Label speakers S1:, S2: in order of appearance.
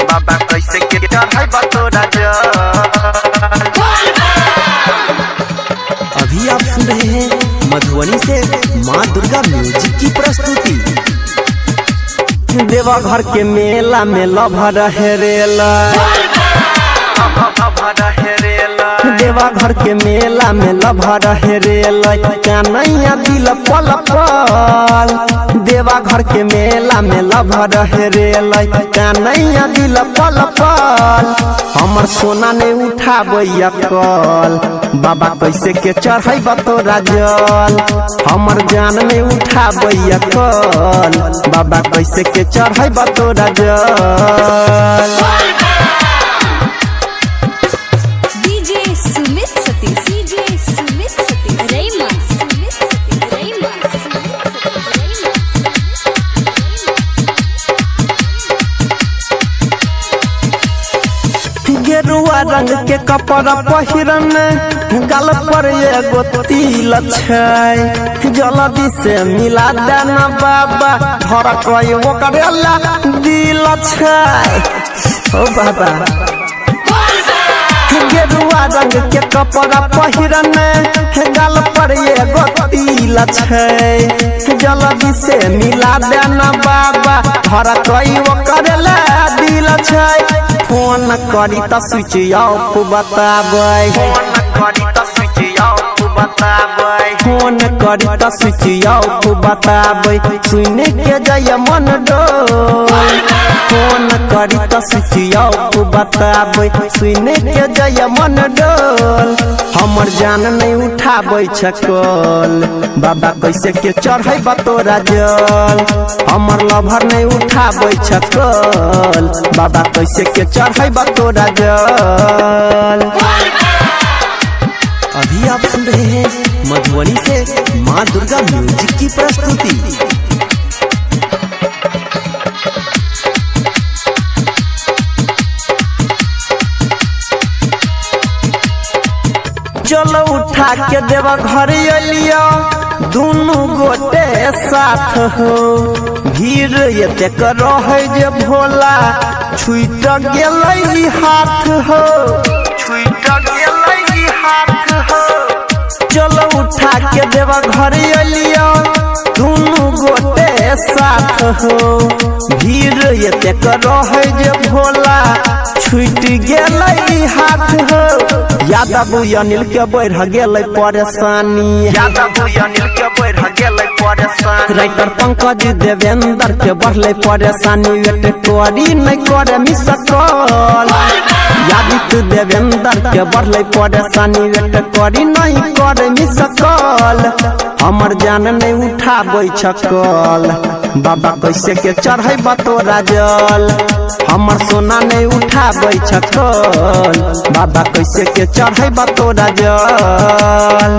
S1: बाबा कैसे के चढ़ाई बतोरा
S2: अभी आप सुन रहे हैं मधुबनी से माँ दुर्गा म्यूजिक की प्रस्तुति।
S1: देवघर के मेला में लभर हेरेला, देवघर के मेला में लभर हेरेला, कान्हैया दिल पल पल। देवघर के मेला में लभर हेरेला, कान्हैया दिल पल पल। हमर सोना ने उठाबैया कल, बाबा कैसे के चढ़ाई बतोरा जल। हमर जान में उठाबैया कल, बाबा कैसे के चढ़ाई बतोरा जल। गेरुआ रंग के कपड़ा पहिरन, गाल पर एगो तिल छै, जल्दी से मिला देना बाबा, धर कई ओकर दिल छै। ओ बाबा गेरुआ रंग के कपड़ा पहिरन, गाल पर एगो तिल छै, जल्दी से मिला देना बाबा, धर कई ओकर दिल छै। फोन करी त स्विच ऑफ बताबै, फोन करी त स्विच ऑफ बताबै, फोन करी त स्विच ऑफ बताबै, सुने के जाय मन डोल। फोन करी त स्विच ऑफ बताबै, सुने के जाय मन डोल। हमर जान नहीं उठाबै छकल, बाबा कैसे के चढ़ाई बतोरा जल। हमर लभर नहीं उठाबै छकल, बाबा कैसे के चढ़ाई बतोरा जल।
S2: अभी आप सुन रहे हैं मधुबनी से माँ दुर्गा म्यूजिक की प्रस्तुति।
S1: चलो उठा के देवा घर अलिया, दोनों गोटे साथ हो। भीड़ एतेक रहे जे भोला छूट गेलै हाथ हो, छूट गेलै हाथ हो। चलो उठा के देवा घर अलिया, दोनों गोटे साथ हो। भीड़ एतेक रहे जे भोला छूट गेलै हाथ हो। यादव अनिल के बढ़ गेलै परेशानी, यादव अनिल के बढ़ गेलै परेशानी। राइटर पंकज देवेंद्र के बढ़ले परेशानी, वेट करी नहीं करे मिस कॉल। यादित देवेंद्र के बढ़ले परेशानी, वेट करी नहीं करे मिस कॉल। हमर जान नहीं उठाबै छकल, बाबा कैसे के चढ़ाई बतोरा जल। हमर सोना नहीं उठाबै छकल, बाबा कैसे के चढ़ाई बतोरा जल।